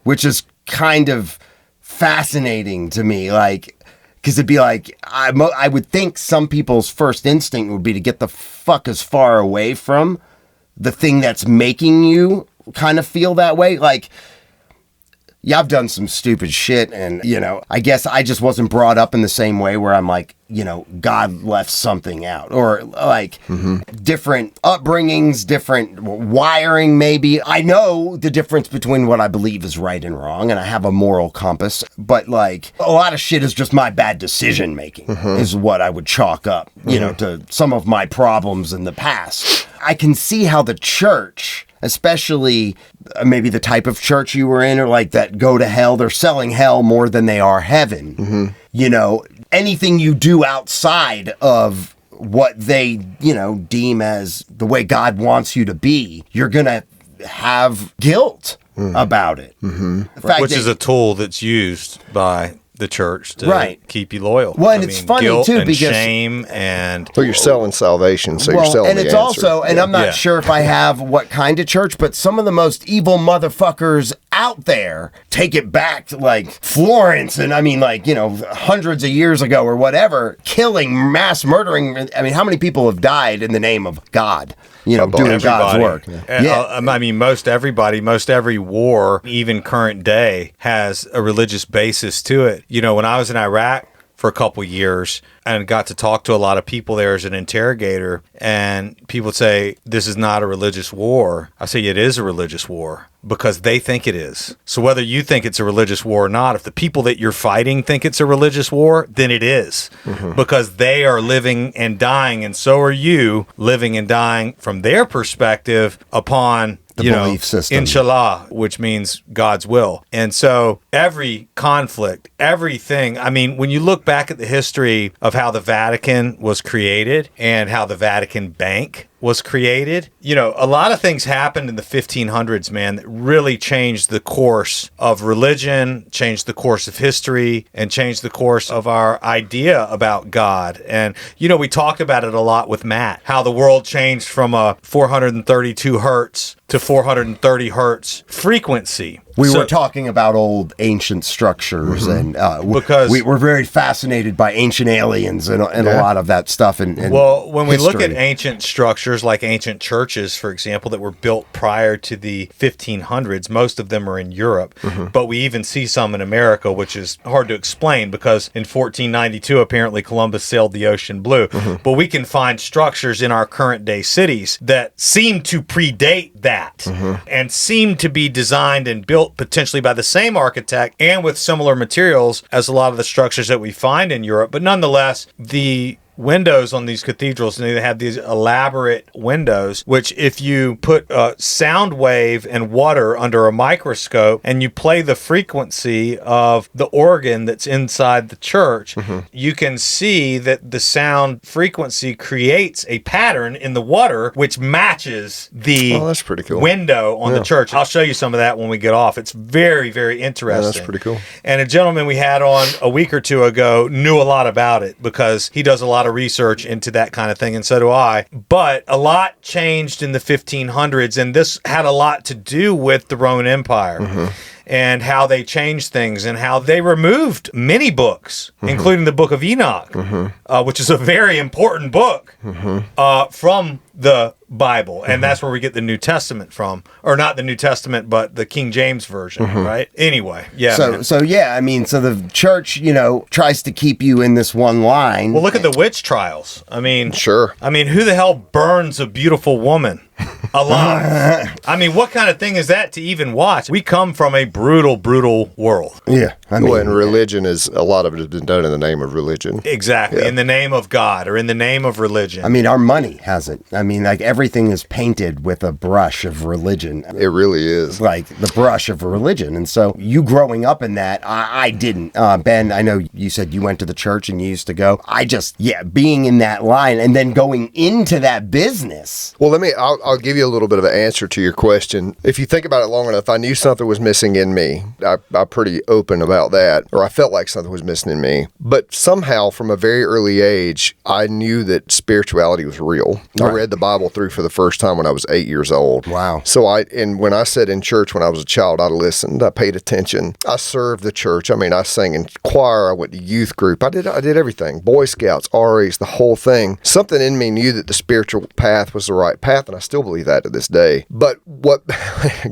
which is kind of fascinating to me. Like, because it'd be like, I would think some people's first instinct would be to get the fuck as far away from the thing that's making you kind of feel that way. Like, yeah, I've done some stupid shit, and, you know, I guess I just wasn't brought up in the same way where I'm like, you know, God left something out, or like different upbringings, different wiring, maybe. I know the difference between what I believe is right and wrong, and I have a moral compass, but like a lot of shit is just my bad decision making is what I would chalk up, you know, to some of my problems in the past. I can see how the church, especially maybe the type of church you were in, or like that go to hell, they're selling hell more than they are heaven. You know, anything you do outside of what they, you know, deem as the way God wants you to be, you're going to have guilt about it. Which is a tool that's used by the church to keep you loyal. Well, and it's funny guilt too, and because shame and you're selling salvation, so you're selling and it's the answer. also, and I'm not sure if I have what kind of church, but some of the most evil motherfuckers out there take it back to like Florence, and I mean, like, you know, hundreds of years ago or whatever, killing, mass murdering. I mean, how many people have died in the name of God? You know, doing God's work. I mean, most every war, even current day, has a religious basis to it. You know, when I was in Iraq for a couple years and got to talk to a lot of people there as an interrogator, and people would say, this is not a religious war. I say, it is a religious war, because they think it is. So whether you think it's a religious war or not, if the people that you're fighting think it's a religious war, then it is. Because they are living and dying, and so are you living and dying from their perspective upon the belief system. Inshallah, which means God's will. And so every conflict, everything, I mean, when you look back at the history of how the Vatican was created and how the Vatican Bank was created, you know, a lot of things happened in the 1500s, man, that really changed the course of religion, changed the course of history, and changed the course of our idea about God. And, you know, we talk about it a lot with Matt, how the world changed from a 432 hertz to 430 hertz frequency. We were talking about old ancient structures, and because we were very fascinated by ancient aliens and a lot of that stuff. Well, when we look at ancient structures, like ancient churches, for example, that were built prior to the 1500s, most of them are in Europe, but we even see some in America, which is hard to explain because in 1492, apparently Columbus sailed the ocean blue. But we can find structures in our current day cities that seem to predate that and seem to be designed and built potentially by the same architect and with similar materials as a lot of the structures that we find in Europe. But nonetheless, the windows on these cathedrals, and they have these elaborate windows, which if you put a sound wave and water under a microscope and you play the frequency of the organ that's inside the church, you can see that the sound frequency creates a pattern in the water which matches the that's pretty cool. window on the church. I'll show you some of that when we get off. It's very, very interesting. Yeah, that's pretty cool. And a gentleman we had on a week or two ago knew a lot about it because he does a lot of research into that kind of thing, and so do I. But a lot changed in the 1500s, and this had a lot to do with the Roman Empire. And how they changed things and how they removed many books, including the Book of Enoch, which is a very important book from the Bible. And that's where we get the New Testament from. Or not the New Testament, but the King James Version, right? Anyway, yeah. So yeah, I mean, so the church, you know, tries to keep you in this one line. Well, look at the witch trials. I mean, sure. I mean, who the hell burns a beautiful woman alive? I mean, what kind of thing is that to even watch? We come from a brutal, brutal world. Yeah. I mean, and religion is, a lot of it has been done in the name of religion. Exactly. Yeah. In the name of God or in the name of religion. I mean, our money has it. I mean, like everything is painted with a brush of religion. It really is. Like the brush of religion. And so you growing up in that, I didn't. Ben, I know you said you went to the church and you used to go. I just, being in that line and then going into that business. Well, I'll give you a little bit of an answer to your question. If you think about it long enough, I knew something was missing in me. I'm pretty open about about that, or I felt like something was missing in me. But somehow, from a very early age, I knew that spirituality was real. Right. I read the Bible through for the first time when I was 8 years old. Wow. So and when I sat in church when I was a child, I listened, I paid attention. I served the church. I mean, I sang in choir, I went to youth group. I did everything. Boy Scouts, RAs, the whole thing. Something in me knew that the spiritual path was the right path, and I still believe that to this day. But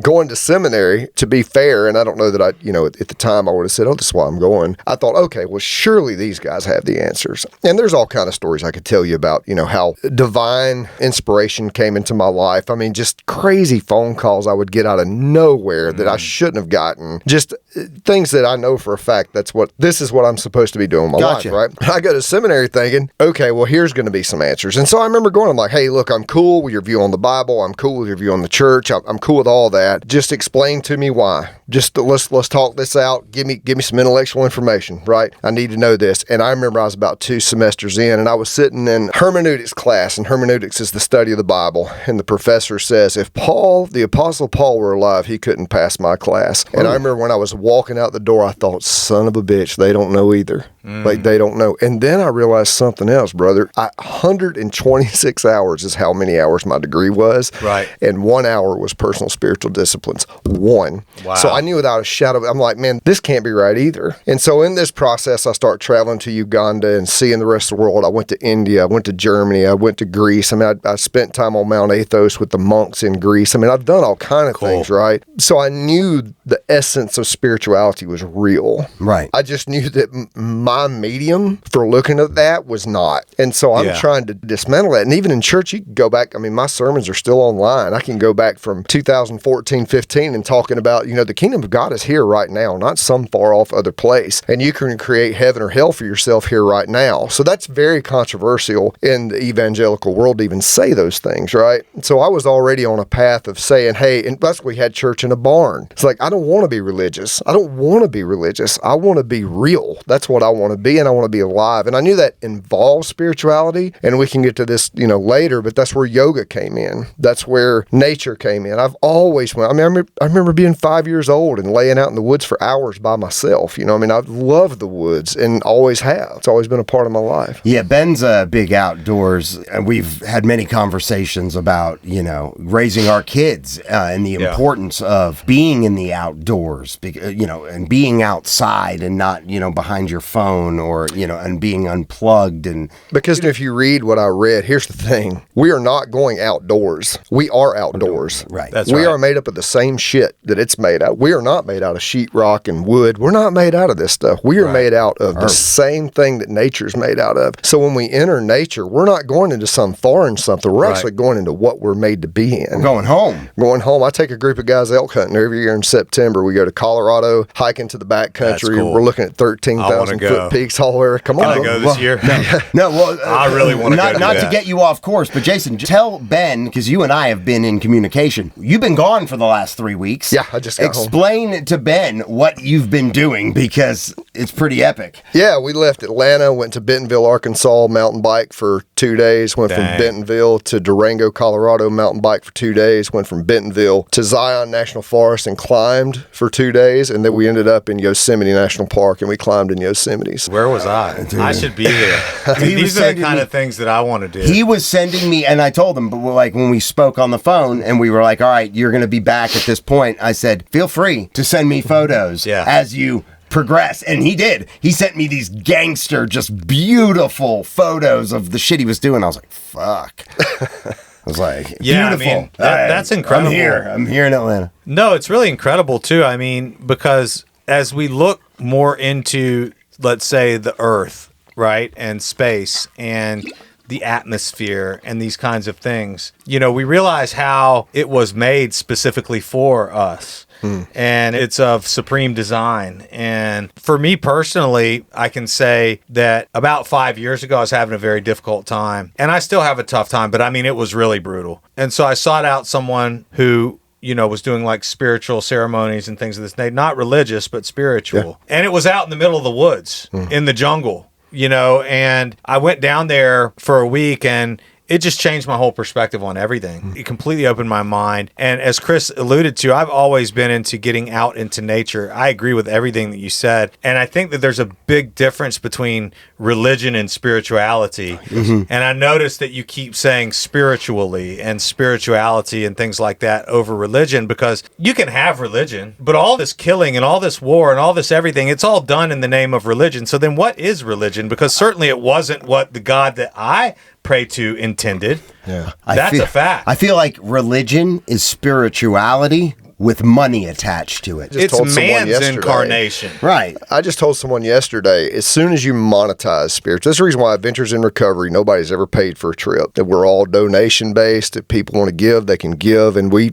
going to seminary, to be fair, and I don't know that at the time I would have said, oh, this is why I'm going. I thought, okay, well, surely these guys have the answers. And there's all kind of stories I could tell you about, how divine inspiration came into my life. I mean, just crazy phone calls I would get out of nowhere that I shouldn't have gotten. Just things that I know for a fact this is what I'm supposed to be doing in my life, right? I go to seminary thinking, okay, well, here's going to be some answers. And so I remember going, I'm like, hey, look, I'm cool with your view on the Bible. I'm cool with your view on the church. I'm cool with all that. Just explain to me why. Just let's talk this out. Give me some intellectual information, right? I need to know this. And I remember I was about 2 semesters in, and I was sitting in hermeneutics class, and hermeneutics is the study of the Bible. And the professor says, if the Apostle Paul were alive, he couldn't pass my class. And I remember when I was walking out the door, I thought, son of a bitch, they don't know either. Like, they don't know. And then I realized something else, brother. 126 hours is how many hours my degree was. Right. And 1 hour was personal spiritual disciplines. 1. Wow. So I knew without a shadow of, I'm like, man, this can't be right either. And so in this process, I start traveling to Uganda and seeing the rest of the world. I went to India, I went to Germany, I went to Greece. I mean, I spent time on Mount Athos with the monks in Greece. I mean, I've done all kind of things, right? So I knew the essence of spirituality was real. Right. I just knew that my medium for looking at that was not. And so I'm trying to dismantle that. And even in church, you can go back. I mean, my sermons are still online. I can go back from 2014, 15 and talking about, the kingdom of God is here right now, not some far off other place. And you can create heaven or hell for yourself here right now. So that's very controversial in the evangelical world to even say those things, right? So I was already on a path of saying, hey, and that's why we had church in a barn. It's like, I don't want to be religious. I don't want to be religious. I want to be real. That's what I want to be, and I want to be alive. And I knew that involves spirituality, and we can get to this, later, but that's where yoga came in. That's where nature came in. I've always went. I mean, I remember being 5 years old and laying out in the woods for hours by myself. I've loved the woods and always have. It's always been a part of my life. Yeah, Ben's a big outdoors, and we've had many conversations about, raising our kids and the importance of being in the outdoors, and being outside and not, behind your phone or, and being unplugged. And because if you read what I read, here's the thing. We are not going outdoors. We are outdoors. Right. We are made up of the same shit that it's made out. We are not made out of sheetrock and wood. We're not made out of this stuff. We are made out of the same thing that nature's made out of. So when we enter nature, we're not going into some foreign something. We're actually going into what we're made to be in. We're going home. I take a group of guys elk hunting every year in September. We go to Colorado, hiking to the backcountry. Cool. We're looking at 13,000 foot peaks all over. Come on. Can I go this year? I really want to go. Not to get you off course, but Jason, tell Ben, because you and I have been in communication. You've been gone for the last 3 weeks. Yeah, I just got home. Explain to Ben what you've been doing, because it's pretty epic. Yeah, we left Atlanta, went to Bentonville, Arkansas, mountain bike for 2 days, went from Bentonville to Durango, Colorado, mountain bike for 2 days, went from Bentonville to Zion National Forest and climbed for 2 days, and then we ended up in Yosemite National Park, and we climbed in Yosemite. Where was I? I should be there. These are the kind of things that I want to do. He was sending me, and I told him, but when we spoke on the phone, and we were like, all right, you're going to be back at this point, I said, feel free to send me photos as you progress. And he did. He sent me these gangster, just beautiful photos of the shit he was doing. I was like, fuck. I was like, beautiful. I mean, that's incredible. I'm here in Atlanta. No, it's really incredible too. I mean, because as we look more into, let's say, the Earth, right, and space and the atmosphere and these kinds of things, we realize how it was made specifically for us. And it's of supreme design. And for me personally, I can say that about 5 years ago, I was having a very difficult time. And I still have a tough time, but I mean, it was really brutal. And so I sought out someone who, was doing like spiritual ceremonies and things of this nature, not religious, but spiritual. Yeah. And it was out in the middle of the woods, in the jungle, and I went down there for a week, and it just changed my whole perspective on everything. It completely opened my mind. And as Chris alluded to, I've always been into getting out into nature. I agree with everything that you said. And I think that there's a big difference between religion and spirituality. And I noticed that you keep saying spiritually and spirituality and things like that over religion, because you can have religion, but all this killing and all this war and all this everything, it's all done in the name of religion. So then what is religion? Because certainly it wasn't what the God that I pray to intended. Yeah. That's a fact. I feel like religion is spirituality with money attached to it. It's man's incarnation. Right. I just told someone yesterday, as soon as you monetize spiritual, that's the reason why Adventures in Recovery, nobody's ever paid for a trip. That we're all donation based. If people want to give, they can give, and we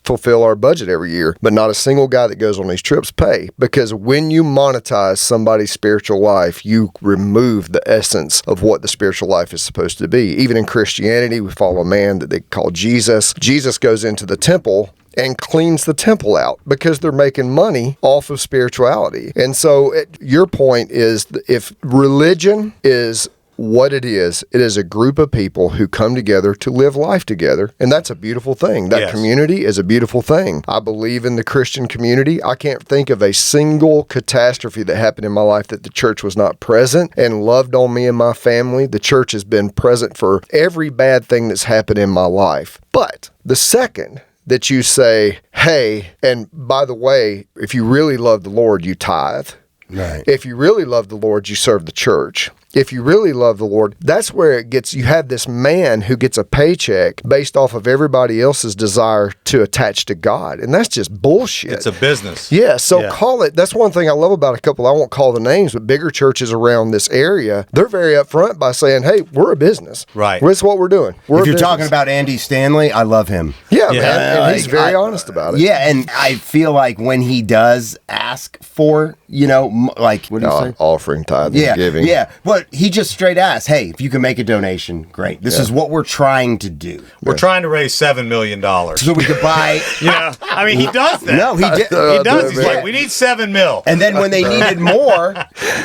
fulfill our budget every year, but not a single guy that goes on these trips pay, because when you monetize somebody's spiritual life, you remove the essence of what the spiritual life is supposed to be. Even in Christianity, we follow a man that they call Jesus. Jesus goes into the temple and cleans the temple out because they're making money off of spirituality. And so your point is, if religion is what it is a group of people who come together to live life together, and that's a beautiful thing. That community is a beautiful thing. I believe in the Christian community. I can't think of a single catastrophe that happened in my life that the church was not present and loved on me and my family. The church has been present for every bad thing that's happened in my life. But the second that you say, hey, and by the way, if you really love the Lord, you tithe. Right. If you really love the Lord, you serve the church. If you really love the Lord, that's where it gets, you have this man who gets a paycheck based off of everybody else's desire to attach to God. And that's just bullshit. It's a business. Yeah. So call it, that's one thing I love about a couple, I won't call the names, but bigger churches around this area, they're very upfront by saying, hey, we're a business. Right. That's what we're doing. If you're talking about Andy Stanley, I love him. Yeah, man. And he's very honest about it. Yeah. And I feel like when he does ask for, like, what do you say? Offering, tithing, giving. Yeah. But he just straight asked, hey, if you can make a donation, great. This is what we're trying to do. We're trying to raise $7 million. So we could buy... I mean, he does that. No, he did. He does. He's like, we need $7 million. And then when they needed more,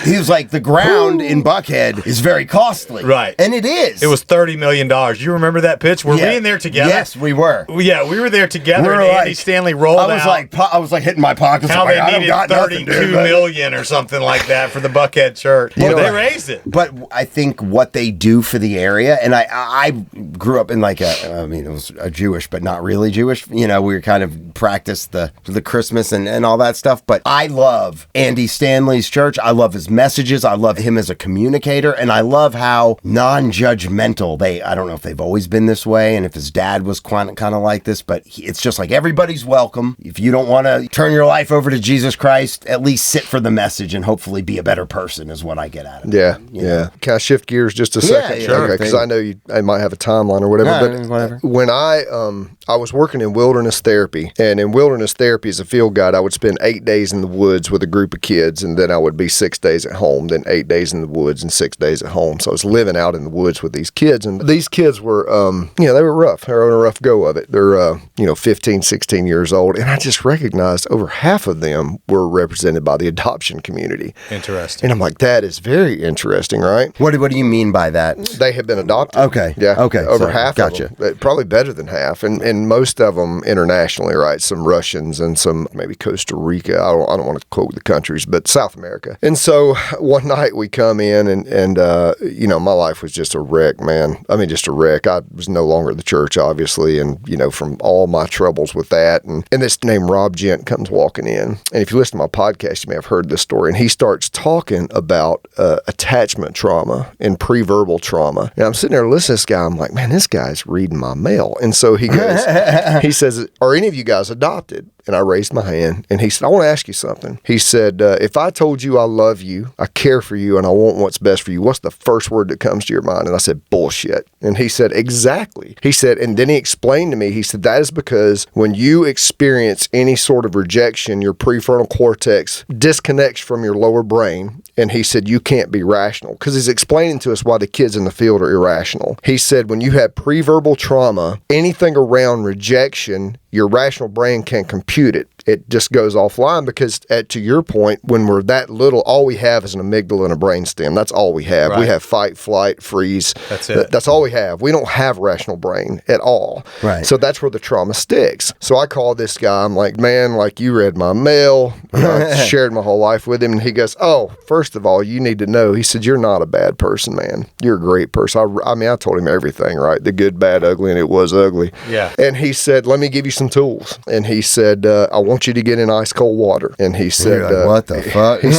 he was like, the ground in Buckhead is very costly. Right. And it is. It was $30 million. You remember that pitch? Were we in there together? Yes, we were. Yeah, we were there together, and Andy Stanley rolled out. I was like hitting my pockets. How they needed $32 million or something like that for the Buckhead church. They raised it. But I think what they do for the area, and I grew up in like it was a Jewish, but not really Jewish. We were kind of practiced the Christmas and all that stuff. But I love Andy Stanley's church. I love his messages. I love him as a communicator, and I love how non-judgmental I don't know if they've always been this way, and if his dad was kind of like this, but it's just like everybody's welcome. If you don't want to turn your life over to Jesus Christ, at least sit for the message and hopefully be a better person is what I get out of it. Yeah. Can I shift gears just a second? Sure. Okay, because I know I might have a timeline or whatever. No, whatever. When I was working in wilderness therapy, and in wilderness therapy as a field guide, I would spend 8 days in the woods with a group of kids, and then I would be 6 days at home, then 8 days in the woods and 6 days at home. So I was living out in the woods with these kids, and these kids were, they were rough. They were on a rough go of it. They're, 15, 16 years old, and I just recognized over half of them were represented by the adoption community. Interesting. And I'm like, that is very interesting, right? What do you mean by that? They have been adopted. Okay. Yeah. Okay. Over half of them. Probably better than half. And most of them internationally, right? Some Russians and some maybe Costa Rica. I don't want to quote the countries, but South America. And so one night we come in and my life was just a wreck, man. I mean, just a wreck. I was no longer at the church, obviously. And, from all my troubles with that. And this named Rob Gent comes walking in. And if you listen to my podcast, you may have heard this story. And he starts talking about attachment trauma and pre-verbal trauma. And I'm sitting there listening to this guy. I'm like, man, this guy's reading my mail. And so he goes, he says, are any of you guys adopted? And I raised my hand, and he said, I want to ask you something. He said, if I told you I love you, I care for you, and I want what's best for you, what's the first word that comes to your mind? And I said, bullshit. And he said, exactly. He said, and then he explained to me, he said, that is because when you experience any sort of rejection, your prefrontal cortex disconnects from your lower brain. And he said, you can't be rational. Because he's explaining to us why the kids in the field are irrational. He said, when you have pre-verbal trauma, anything around rejection, your rational brain can't compute it. It just goes offline because, to your point, when we're that little, all we have is an amygdala and a brainstem. That's all we have. Right. We have fight, flight, freeze. That's it. That's all we have. We don't have rational brain at all. Right. So that's where the trauma sticks. So I call this guy. I'm like, man, like you read my mail. I shared my whole life with him. And he goes, oh, first of all, you need to know. He said, you're not a bad person, man. You're a great person. I mean, I told him everything, right? The good, bad, ugly, and it was ugly. Yeah. And he said, let me give you some tools. And he said, I want you to get in ice cold water. And he said, like, what the fuck? He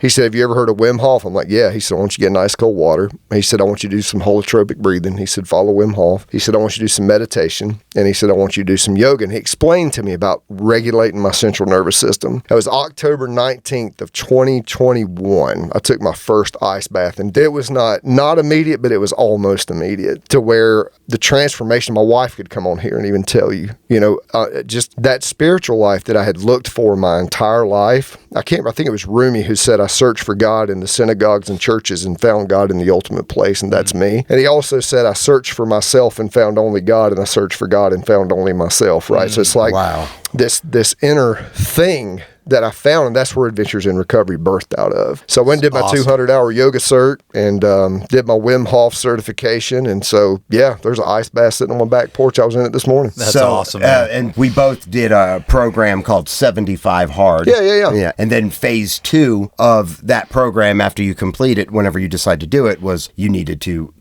said, have you ever heard of Wim Hof? I'm like, yeah. He said, I want you to get in ice cold water. He said, I want you to do some holotropic breathing. He said, follow Wim Hof. He said, I want you to do some meditation. And he said, I want you to do some yoga. And he explained to me about regulating my central nervous system. That was October 19th of 2021. I took my first ice bath, and it was not immediate, but it was almost immediate, to where the transformation, my wife could come on here and even tell you, just that spiritual life that I had looked for my entire life. I think it was Rumi who said, I searched for God in the synagogues and churches and found God in the ultimate place, and that's me. And he also said, I searched for myself and found only God, and I searched for God and found only myself, right? So it's like, wow. This inner thing that I found, and that's where Adventures in Recovery birthed out of. So I went and did my 200-hour yoga cert and did my Wim Hof certification. And so, yeah, there's an ice bath sitting on my back porch. I was in it this morning. That's awesome, man. And we both did a program called 75 Hard. Yeah. And then phase 2 of that program, after you complete it, whenever you decide to do it, was you needed to,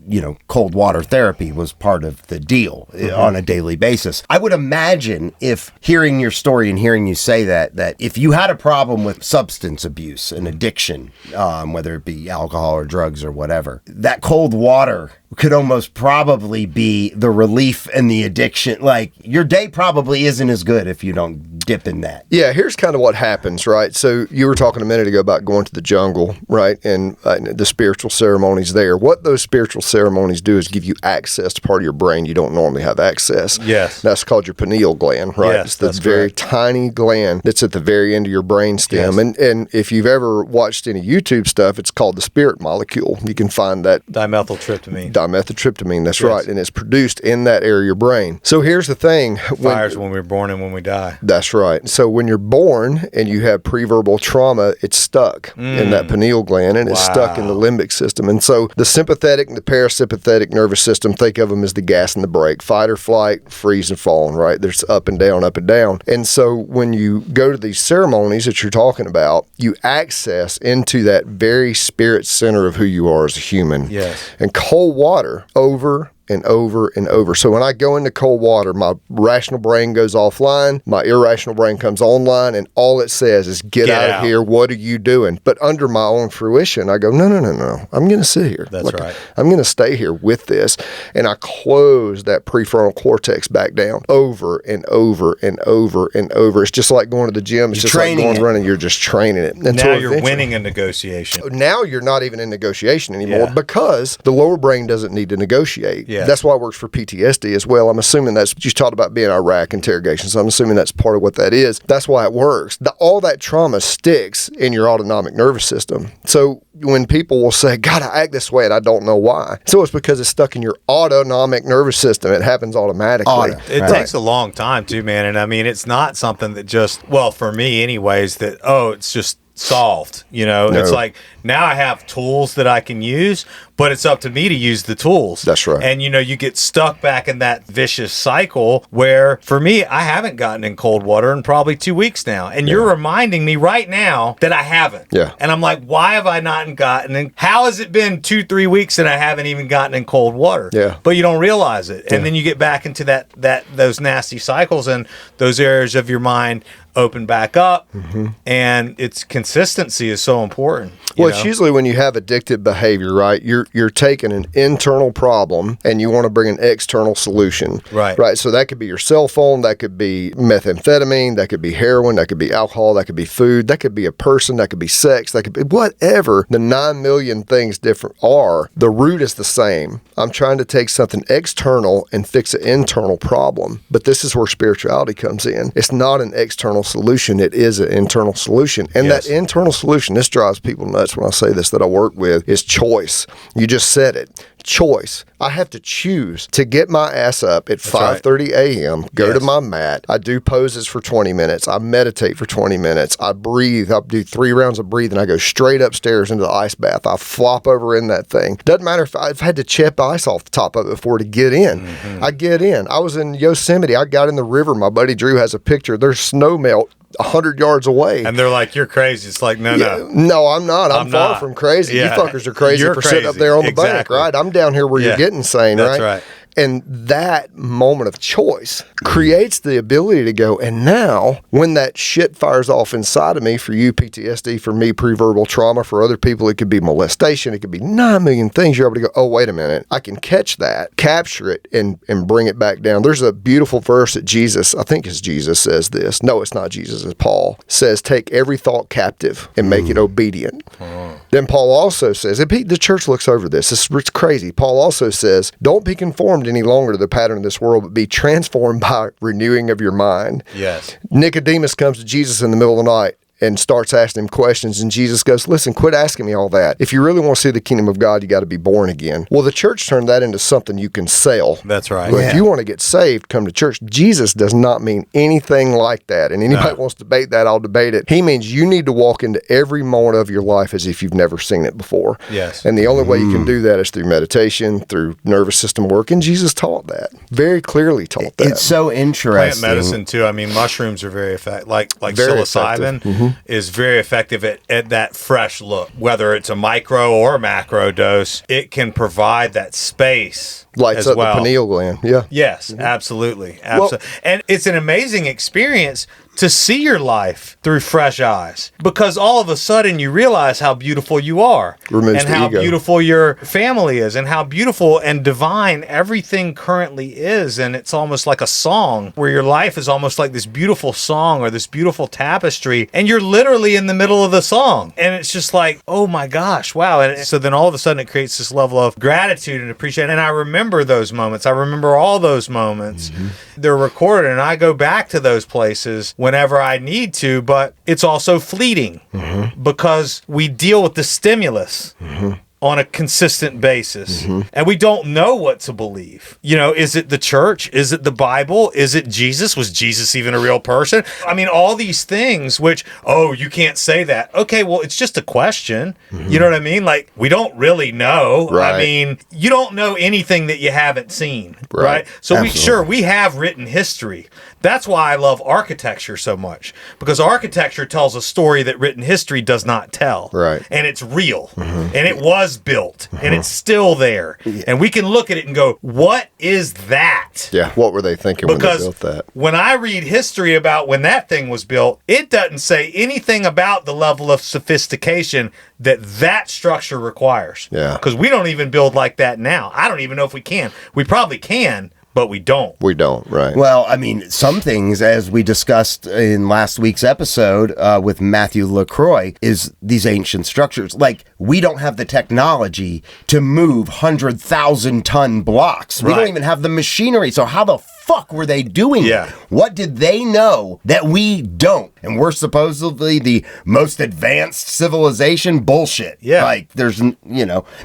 cold water therapy was part of the deal on a daily basis. I would imagine, if hearing your story and hearing you say that if you had a problem with substance abuse and addiction, whether it be alcohol or drugs or whatever, that cold water could almost probably be the relief and the addiction. Like, your day probably isn't as good if you don't dip in that. Yeah, here's kind of what happens, right? So you were talking a minute ago about going to the jungle, right? And the spiritual ceremonies there. What those spiritual ceremonies do is give you access to part of your brain you don't normally have access. Yes. That's called your pineal gland, right? Yes, it's the that's very correct. Tiny gland that's at the very end of your brainstem. Yes. And if you've ever watched any YouTube stuff, it's called the spirit molecule. You can find that. Dimethyltryptamine. Dimethyltryptamine, that's Yes. right. And it's produced in that area of your brain. So here's the thing. Fires when we're born and when we die. That's right. So when you're born and you have preverbal trauma, it's stuck in that pineal gland, and it's stuck in the limbic system. And so the sympathetic and the parasympathetic nervous system, think of them as the gas and the brake, fight or flight, freeze and fall, right? There's up and down, up and down. And so when you go to these ceremonies that you're talking about, you access into that very spirit center of who you are as a human. Yes. And cold water over and over and over. So when I go into cold water, my rational brain goes offline, my irrational brain comes online, and all it says is, get out of here. What are you doing? But under my own fruition, I go, no. I'm going to sit here. That's right. I'm going to stay here with this. And I close that prefrontal cortex back down over and over and over and over. It's just like going to the gym. It's just like going running. You're just training it. Now you're winning a negotiation. Now you're not even in negotiation anymore because the lower brain doesn't need to negotiate. Yeah. That's why it works for PTSD as well. I'm assuming that's, you talked about being Iraq interrogation, so I'm assuming that's part of what that is. That's why it works. All that trauma sticks in your autonomic nervous system. So when people will say, God, I act this way and I don't know why. So it's because it's stuck in your autonomic nervous system. It happens automatically. It takes a long time too, man. And I mean, it's not something that just, well, for me anyways, that, it's just solved. No. It's like, now I have tools that I can use, but it's up to me to use the tools. That's right. And you get stuck back in that vicious cycle where, for me, I haven't gotten in cold water in probably 2 weeks now. And you're reminding me right now that I haven't. Yeah. And I'm like, why have I not gotten in? How has it been 2-3 weeks and I haven't even gotten in cold water? Yeah. But you don't realize it. And then you get back into those nasty cycles, and those areas of your mind open back up, and its consistency is so important. Well, it's usually when you have addictive behavior, right? You're taking an internal problem and you want to bring an external solution. Right. So that could be your cell phone, that could be methamphetamine, that could be heroin, that could be alcohol, that could be food, that could be a person, that could be sex, that could be whatever the 9 million things different are. The root is the same. I'm trying to take something external and fix an internal problem. But this is where spirituality comes in. It's not an external solution. It is an internal solution. And that internal solution, this drives people nuts. when I say this, that I work with, is choice. You just said it. Choice. I have to choose to get my ass up at 5:30 a.m., go to my mat. I do poses for 20 minutes. I meditate for 20 minutes. I breathe. I do 3 rounds of breathing. I go straight upstairs into the ice bath. I flop over in that thing. Doesn't matter if I've had to chip ice off the top of it before to get in. I get in. I was in Yosemite. I got in the river. My buddy Drew has a picture. There's snow melt 100 yards away. And they're like, you're crazy. It's like, no. No, I'm not. I'm far from crazy. You fuckers are crazy for sitting up there on the bank, right? I'm down here where you're getting sane, right? That's right. And that moment of choice creates the ability to go, and now when that shit fires off inside of me, for you, PTSD, for me, pre-verbal trauma, for other people, it could be molestation, it could be 9 million things. You're able to go, oh, wait a minute, I can catch that, capture it, and bring it back down. There's a beautiful verse that Jesus, I think it's Jesus, says this. No, it's not Jesus, it's Paul. Says, take every thought captive and make it obedient. Then Paul also says, the church looks over this. It's crazy. Paul also says, don't be conformed any longer to the pattern of this world, but be transformed by renewing of your mind. Yes. Nicodemus comes to Jesus in the middle of the night and starts asking him questions, and Jesus goes, listen, quit asking me all that. If you really want to see the kingdom of God, you got to be born again. Well, the church turned that into something you can sell. That's right. But if you want to get saved, come to church. Jesus does not mean anything like that. And anybody wants to debate that, I'll debate it. He means you need to walk into every moment of your life as if you've never seen it before. Yes. And the only way you can do that is through meditation, through nervous system work, and Jesus taught that. Very clearly taught that. It's so interesting. Plant medicine, too. I mean, mushrooms are very effective. Like Very psilocybin is very effective at that fresh look. Whether it's a micro or macro dose, it can provide that space. Lights up the pineal gland. Yeah. Yes, absolutely. And it's an amazing experience to see your life through fresh eyes, because all of a sudden you realize how beautiful you are, Removes and the how ego. beautiful your family is, and how beautiful and divine everything currently is. And it's almost like a song, where your life is almost like this beautiful song or this beautiful tapestry, and you're literally in the middle of the song. And it's just like, oh my gosh, wow. And so then all of a sudden it creates this level of gratitude and appreciation. And I remember those moments. I remember all those moments. They're recorded, and I go back to those places whenever I need to, but it's also fleeting because we deal with the stimulus on a consistent basis, and we don't know what to believe. You know, is it the church? Is it the Bible? Is it Jesus? Was Jesus even a real person? I mean, all these things which, oh, you can't say that. Okay, well, it's just a question. You know what I mean? Like, we don't really know. Right. I mean, you don't know anything that you haven't seen, right? So we have written history. That's why I love architecture so much, because architecture tells a story that written history does not tell. Right. And it's real. And it was built. And it's still there. And we can look at it and go, what is that? Yeah. What were they thinking when they built that? Because when I read history about when that thing was built, it doesn't say anything about the level of sophistication that structure requires. Yeah. Because we don't even build like that now. I don't even know if we can. We probably can, but we don't. We don't, right. Well, I mean, some things, as we discussed in last week's episode with Matthew LaCroix, is these ancient structures. Like, we don't have the technology to move 100,000-ton blocks. We don't even have the machinery. So how the fuck were they doing it? What did they know that we don't? And we're supposedly the most advanced civilization? Bullshit. Yeah. Like, there's,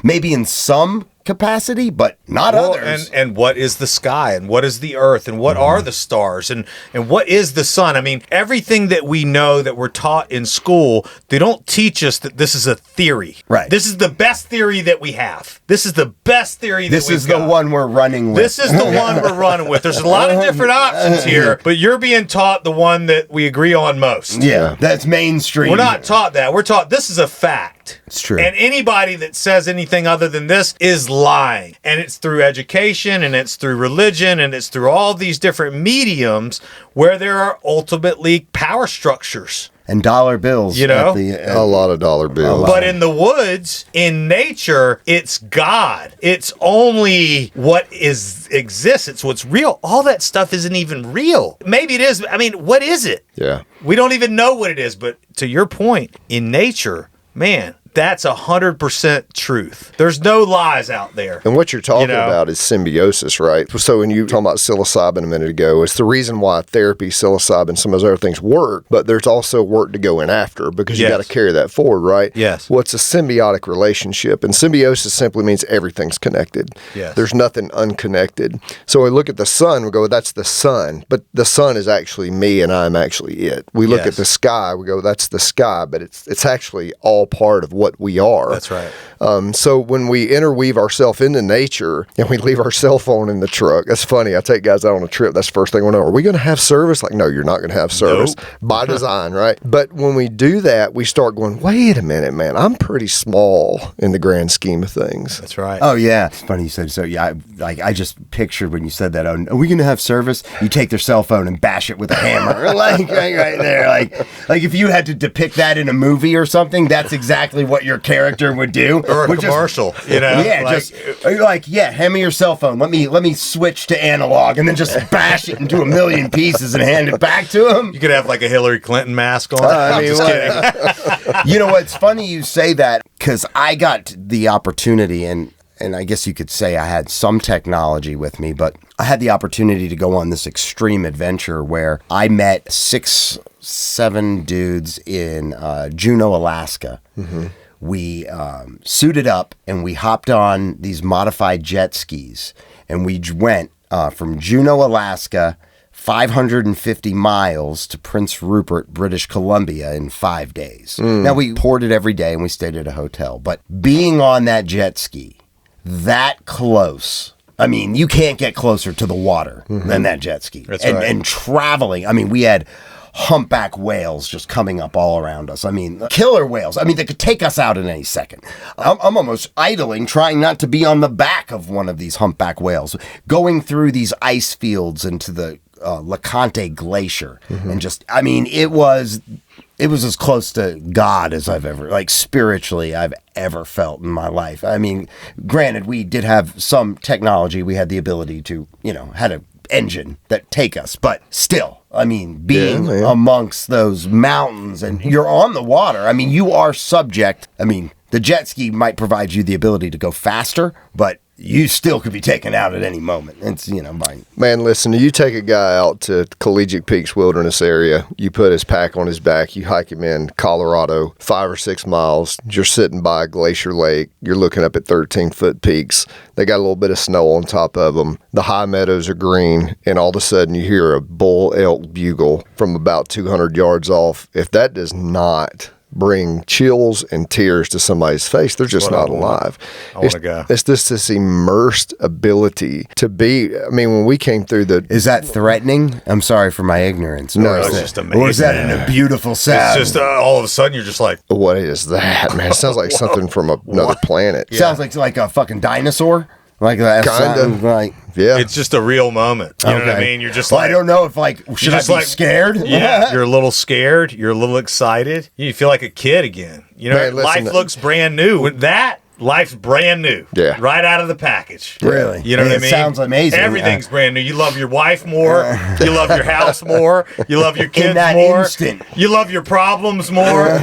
maybe in some capacity, but not others. And what is the sky, and what is the earth, and what are the stars, and what is the sun? I mean, everything that we know that we're taught in school, they don't teach us that this is a theory. Right. This is the best theory that we have. This is the best theory that This we've is got. the one we're running with. This is the one we're running with. There's a lot of different options here, but you're being taught the one that we agree on most. Yeah, that's mainstream. We're not taught that. We're taught this is a fact. It's true. And anybody that says anything other than this is lying. And it's through education, and it's through religion, and it's through all these different mediums where there are ultimately power structures. And dollar bills. You know? A lot of dollar bills. But in the woods, in nature, it's God. It's only what exists. It's what's real. All that stuff isn't even real. Maybe it is. I mean, what is it? Yeah. We don't even know what it is. But to your point, in nature, man, that's 100% truth. There's no lies out there. And what you're talking about is symbiosis, right? So when you talking about psilocybin a minute ago, it's the reason why therapy, psilocybin, some of those other things work, but there's also work to go in after because you got to carry that forward, right? Yes. Well, it's a symbiotic relationship, and symbiosis simply means everything's connected. Yes. There's nothing unconnected. So we look at the sun, we go, that's the sun, but the sun is actually me and I'm actually it. We look at the sky, we go, that's the sky, but it's actually all part of what we are. That's right. So when we interweave ourselves into nature and we leave our cell phone in the truck, that's funny. I take guys out on a trip. That's the first thing we know. Are we going to have service? Like, no, you're not going to have service by design, right? But when we do that, we start going, wait a minute, man, I'm pretty small in the grand scheme of things. That's right. Oh, yeah. It's funny you said so. Yeah, I just pictured when you said that, are we going to have service? You take their cell phone and bash it with a hammer. Like, right there. Like if you had to depict that in a movie or something, that's exactly what your character would do. Or a commercial, Yeah, hand me your cell phone. Let me switch to analog and then just bash it into a million pieces and hand it back to him. You could have like a Hillary Clinton mask on. I'm just kidding. You know what? It's funny you say that because I got the opportunity and I guess you could say I had some technology with me, but I had the opportunity to go on this extreme adventure where I met 6-7 dudes in Juneau, Alaska. Mm-hmm. We suited up and we hopped on these modified jet skis and we went from Juneau, Alaska, 550 miles to Prince Rupert, British Columbia in 5 days. Now we poured it every day and we stayed at a hotel, but being on that jet ski that close, I mean, you can't get closer to the water than that jet ski. That's right. And traveling, I mean, we had humpback whales just coming up all around us. I mean, killer whales. I mean, they could take us out in any second. I'm almost idling, trying not to be on the back of one of these humpback whales, going through these ice fields into the LeConte Glacier. And just, I mean, it was as close to God as I've ever, like spiritually, I've ever felt in my life. I mean, granted, we did have some technology. We had the ability to, had an engine that take us, but still, I mean, being amongst those mountains and you're on the water, I mean, you are subject. I mean, the jet ski might provide you the ability to go faster, but you still could be taken out at any moment. It's, Man, listen, you take a guy out to Collegiate Peaks Wilderness area, you put his pack on his back, you hike him in Colorado, 5 or 6 miles, you're sitting by a glacier lake, you're looking up at 13-foot peaks. They got a little bit of snow on top of them. The high meadows are green, and all of a sudden you hear a bull elk bugle from about 200 yards off. If that does not bring chills and tears to somebody's face, they're just not alive. I want to go. It's just this immersed ability to be. I mean, when we came through Is that threatening? I'm sorry for my ignorance. No, it's just amazing. Or is that in a beautiful sound? It's just all of a sudden you're just like, what is that, man? It sounds like something from another planet. Yeah. Sounds like a fucking dinosaur. Like that. Kind of. Like, yeah. it's just a real moment. You know what I mean? You're just I don't know if should I be scared? Yeah, you're a little scared. You're a little excited. You feel like a kid again. Man, life looks brand new. With that, life's brand new. Yeah. Right out of the package. Really? You know what I mean? It sounds amazing. Everything's brand new. You love your wife more. You love your house more. You love your kids in that more. Instant. You love your problems more.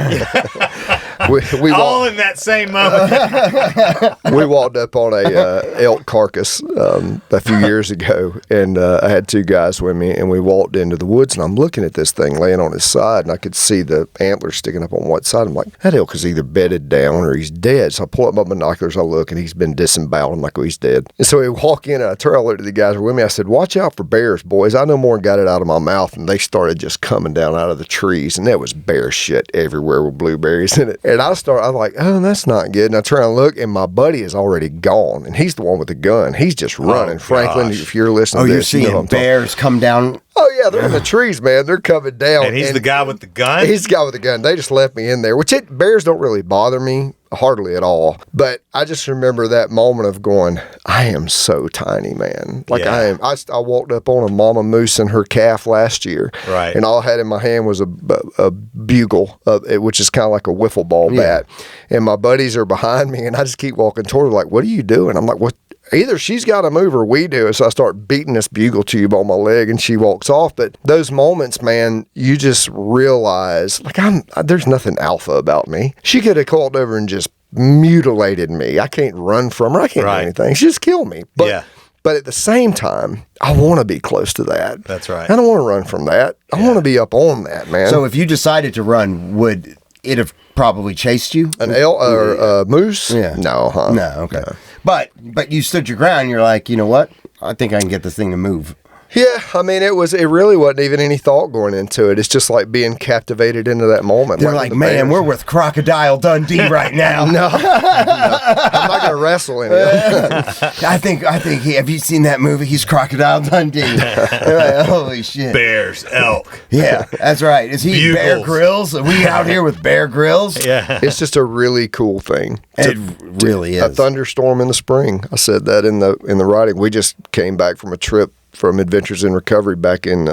We all in that same moment. We walked up on a elk carcass a few years ago, and I had 2 guys with me, and we walked into the woods, and I'm looking at this thing laying on his side, and I could see the antlers sticking up on one side. I'm like, that elk is either bedded down or he's dead. So I pull up my binoculars, I look, and he's been disemboweled. I'm like, oh, he's dead. And so we walk in, and I turn, I look at the guys who were with me. I said, watch out for bears, boys. I no more got it out of my mouth, and they started just coming down out of the trees, and there was bear shit everywhere with blueberries in it. And I'm like, oh, that's not good. And I try and look, and my buddy is already gone, and he's the one with the gun. He's just running. Franklin, if you're listening to this, you're seeing bears come down. Oh, yeah, they're in the trees, man. They're coming down. And he's the guy with the gun? He's the guy with the gun. They just left me in there, bears don't really bother me. Hardly at all. But I just remember that moment of going, I am so tiny, man. Like I am. I walked up on a mama moose and her calf last year. Right. And all I had in my hand was a bugle, which is kind of like a wiffle ball bat. And my buddies are behind me, and I just keep walking toward her like, what are you doing? I'm like, what? either she's got to move or we do. So I start beating this bugle tube on my leg and she walks off. But those moments, man, you just realize, like, there's nothing alpha about me. She could have called over and just mutilated me. I can't run from her. I can't do anything. She just kill me. But But at the same time, I want to be close to that. That's right. I don't want to run from that. I want to be up on that, man. So if you decided to run, would it have probably chased you? An elk or a moose? Yeah. No, huh? No, okay. No. But you stood your ground. You're like, you know what? I think I can get this thing to move. Yeah, I mean, it really wasn't even any thought going into it. It's just like being captivated into that moment. They're like, man, we're with Crocodile Dundee right now. No, I'm not going to wrestle him. I think have you seen that movie? He's Crocodile Dundee. Like, holy shit. Bears, elk. Yeah, that's right. Is he Bugles. Bear Grylls? Are we out here with Bear Grylls? Yeah. It's just a really cool thing. It really is. A thunderstorm in the spring. I said that in the writing. We just came back from a trip from Adventures in Recovery back in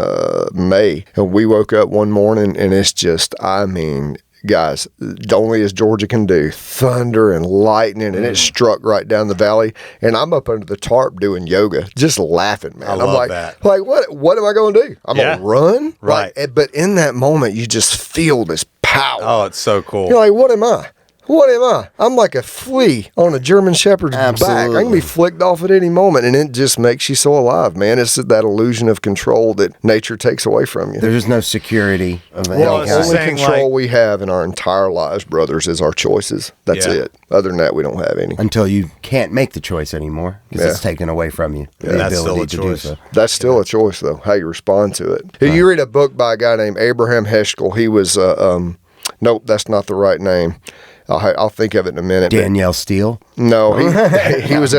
May. And we woke up one morning and it's just, I mean, guys, only as Georgia can do, thunder and lightning, and it struck right down the valley. And I'm up under the tarp doing yoga, just laughing, man. I'm love like, that. Like, what am I going to do? I'm going to run? Right. Like, but in that moment, you just feel this power. Oh, it's so cool. You're like, what am I? What am I? I'm like a flea on a German Shepherd's back. I can be flicked off at any moment, and it just makes you so alive, man. It's that illusion of control that nature takes away from you. There's just no security of any Well, the kind. only control we have in our entire lives, brothers, is our choices. That's it. Other than that, we don't have any. Until you can't make the choice anymore, because it's taken away from you. The that's ability still a to choice. do so. That's still a choice, though, how you respond to it. You read a book by a guy named Abraham Heschel. He was, nope, that's not the right name. I'll think of it in a minute. Danielle Steele? No, he was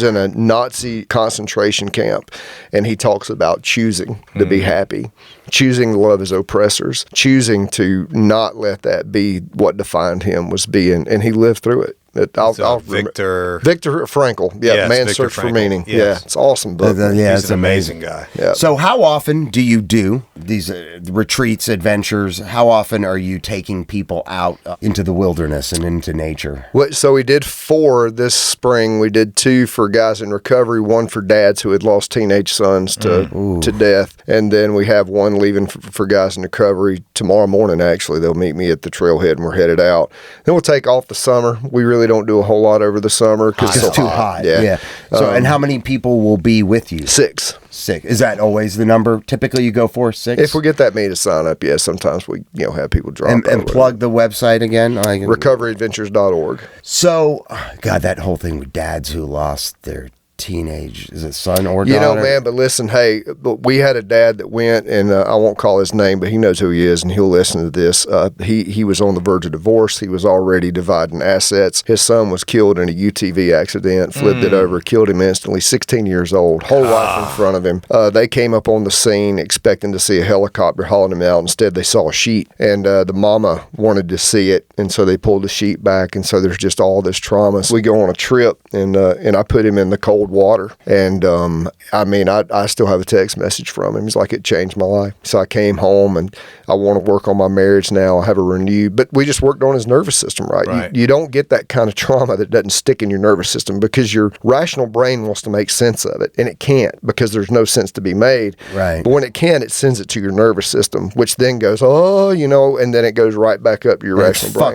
in a Nazi concentration camp, and he talks about choosing to be happy, choosing to love his oppressors, choosing to not let that be what defined him was being, and he lived through it. Victor Frankl. Yeah, Man's Victor Search Frankl. for Meaning. Yes. Yeah, it's an awesome book. He's an amazing guy. Yeah. So how often do you do these retreats, adventures? How often are you taking people out into the wilderness and into nature? So we did 4 this spring. We did 2 for guys in recovery, 1 for dads who had lost teenage sons to death. And then we have 1 leaving for guys in recovery tomorrow morning, actually. They'll meet me at the trailhead and we're headed out. Then we'll take off the summer. We really don't do a whole lot over the summer because it's too hot. Yeah. So, and how many people will be with you? 6. Is that always the number typically you go for? 6? If we get that many to sign up, yes. Sometimes we have people drop and plug the website again. recoveryadventures.org. So, God, that whole thing with dads who lost their teenage, is it son or daughter? You know, man, but listen, hey, we had a dad that went, and I won't call his name, but he knows who he is, and he'll listen to this. He was on the verge of divorce. He was already dividing assets. His son was killed in a UTV accident, flipped it over, killed him instantly, 16 years old, whole life in front of him. They came up on the scene expecting to see a helicopter hauling him out. Instead, they saw a sheet, and the mama wanted to see it, and so they pulled the sheet back, and so there's just all this trauma. So we go on a trip, and I put him in the cold water, and I still have a text message from him. He's like, it changed my life. So I came home, and I want to work on my marriage now. I have a renewed, but we just worked on his nervous system, right? You don't get that kind of trauma that doesn't stick in your nervous system because your rational brain wants to make sense of it, and it can't because there's no sense to be made. Right. But when it can, it sends it to your nervous system, which then goes, and then it goes right back up your rational brain.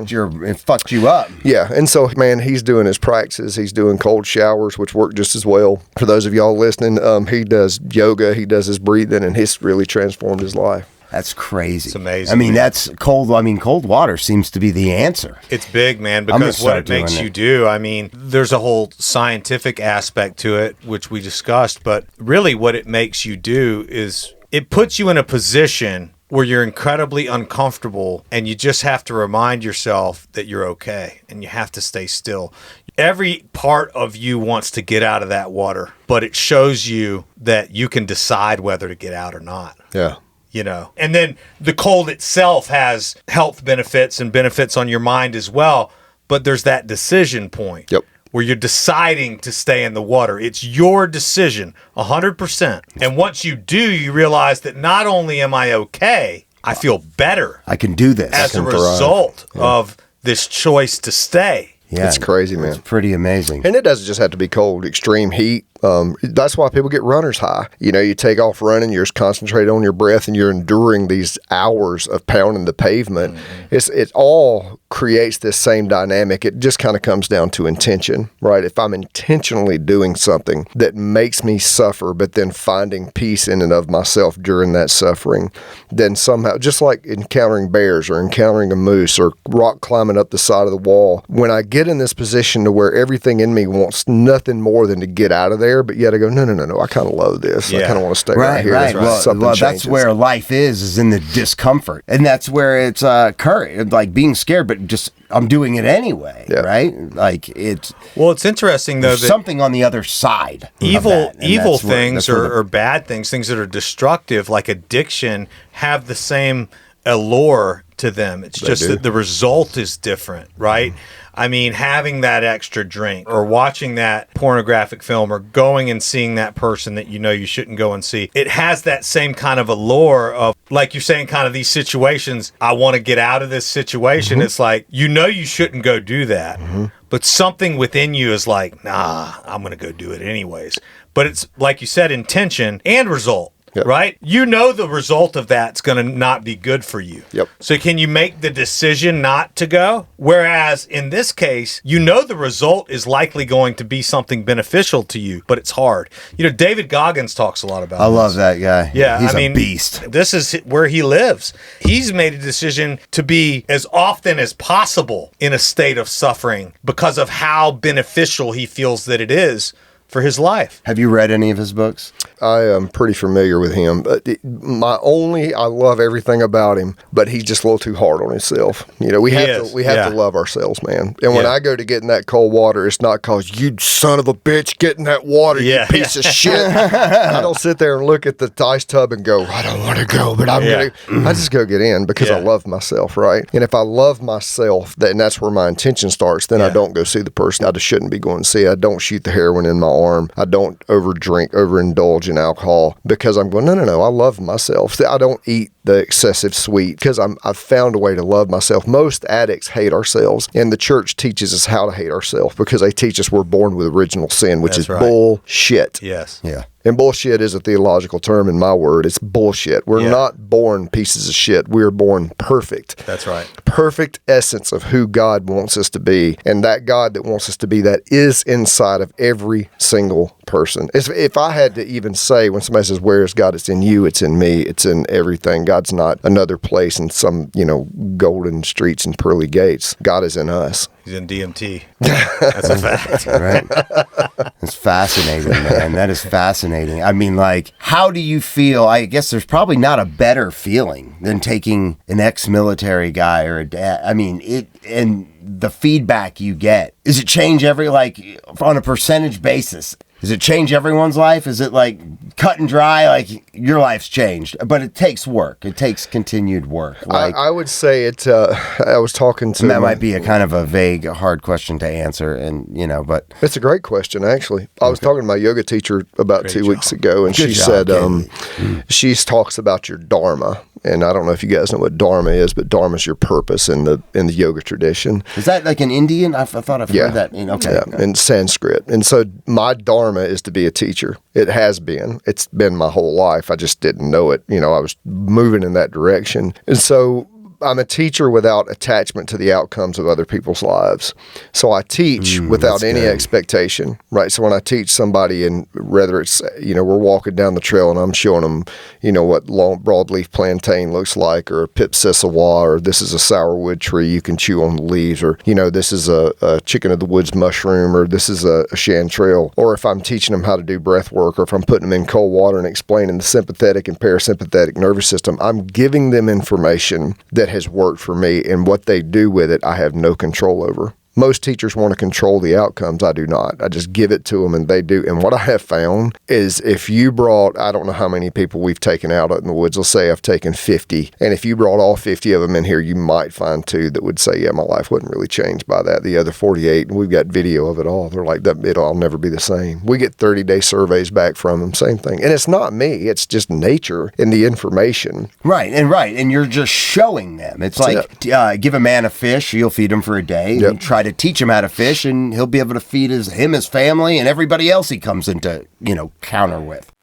It fucked you up. Yeah, and so, man, he's doing his practices. He's doing cold showers, which work just as well. For those of y'all listening, he does yoga, he does his breathing, and it's really transformed his life. That's crazy. It's amazing. I mean, man. that's cold. I mean, cold water seems to be the answer. It's big, man, because what it makes you do, I mean, there's a whole scientific aspect to it, which we discussed, but really what it makes you do is it puts you in a position where you're incredibly uncomfortable and you just have to remind yourself that you're okay and you have to stay still. Every part of you wants to get out of that water, but it shows you that you can decide whether to get out or not. Yeah. You know, and then the cold itself has health benefits and benefits on your mind as well. But there's that decision point where you're deciding to stay in the water. It's your decision, 100%. And once you do, you realize that not only am I okay, I feel better. I can do this. As a result of this choice to stay. Yeah, it's crazy, man. It's pretty amazing. And it doesn't just have to be cold, extreme heat. That's why people get runner's high. You know, you take off running, you're just concentrated on your breath, and you're enduring these hours of pounding the pavement. It all creates this same dynamic. It just kind of comes down to intention, right? If I'm intentionally doing something that makes me suffer, but then finding peace in and of myself during that suffering, then somehow, just like encountering bears or encountering a moose or rock climbing up the side of the wall, when I get in this position to where everything in me wants nothing more than to get out of there, but yet I go, no, I kind of love this. I kind of want to stay right here. Right. Well, that's where life is in the discomfort. And that's where it's courage, like being scared, but just I'm doing it anyway, right? Like it's interesting though that something on the other side. Evil things or bad things that are destructive, like addiction, have the same allure to them. It's just that the result is different, right? I mean, having that extra drink or watching that pornographic film or going and seeing that person that you know you shouldn't go and see, it has that same kind of allure of, like you're saying, kind of these situations, I want to get out of this situation. It's like, you know you shouldn't go do that, but something within you is like, nah, I'm going to go do it anyways. But it's, like you said, intention and result. Yep. Right? You know the result of that's going to not be good for you. Yep. So can you make the decision not to go? Whereas in this case, you know the result is likely going to be something beneficial to you, but it's hard. You know, David Goggins talks a lot about this. I love that guy. Yeah, he's a beast. This is where he lives. He's made a decision to be as often as possible in a state of suffering because of how beneficial he feels that it is for his life. Have you read any of his books? I am pretty familiar with him. But I love everything about him, but he's just a little too hard on himself. You know, we have to love ourselves, man. And when I go to get in that cold water, it's not because you son of a bitch get in that water, you piece of shit. I don't sit there and look at the ice tub and go, I don't want to go, but I'm going to. I just go get in because I love myself, right? And if I love myself, then that's where my intention starts. Then I don't go see the person I just shouldn't be going to see. I don't shoot the heroin in my arm. I don't overindulge in alcohol because I'm going, no, I love myself. I don't eat the excessive sweet because I've found a way to love myself. Most addicts hate ourselves, and the church teaches us how to hate ourselves because they teach us we're born with original sin, which is bullshit. Yes. Yeah. And bullshit is a theological term in my word. It's bullshit. We're not born pieces of shit. We're born perfect. That's right. Perfect essence of who God wants us to be. And that God that wants us to be, that is inside of every single person. If I had to even say, when somebody says, where is God? It's in you. It's in me. It's in everything. God's not another place in some, golden streets and pearly gates. God is in us. He's in DMT. That's a fact. Right. It's fascinating, man. That is fascinating. I mean, like, how do you feel? I guess there's probably not a better feeling than taking an ex-military guy or a dad. I mean, and the feedback you get. Does it change on a percentage basis? Does it change everyone's life? Is it like cut and dry? Like your life's changed, but it takes work. It takes continued work. Like, I would say it. I was talking to. That might be a kind of a vague, hard question to answer, but it's a great question. Actually, I was talking to my yoga teacher about 2 weeks ago, and she said she talks about your dharma. And I don't know if you guys know what dharma is, but dharma is your purpose in the yoga tradition. Is that like an Indian? I thought I've heard that. In Sanskrit. And so my dharma is to be a teacher. It has been. It's been my whole life. I just didn't know it. I was moving in that direction. And so I'm a teacher without attachment to the outcomes of other people's lives. So I teach without any expectation, right? So when I teach somebody, and whether it's, we're walking down the trail and I'm showing them, what long broadleaf plantain looks like, or a pipsissawa, or this is a sourwood tree, you can chew on the leaves, or, this is a chicken of the woods mushroom, or this is a chanterelle. Or if I'm teaching them how to do breath work, or if I'm putting them in cold water and explaining the sympathetic and parasympathetic nervous system, I'm giving them information that has worked for me, and what they do with it, I have no control over. Most teachers want to control the outcomes. I do not. I just give it to them and they do. And what I have found is if you brought, I don't know how many people we've taken out in the woods. Let's say I've taken 50. And if you brought all 50 of them in here, you might find 2 that would say, yeah, my life wasn't really changed by that. The other 48, and we've got video of it all. They're like, I'll never be the same. We get 30-day surveys back from them. Same thing. And it's not me. It's just nature and the information. Right. And you're just showing them. It's like, give a man a fish, you'll feed him for a day. And try to teach him how to fish, and he'll be able to feed his family and everybody else he comes into, counter with.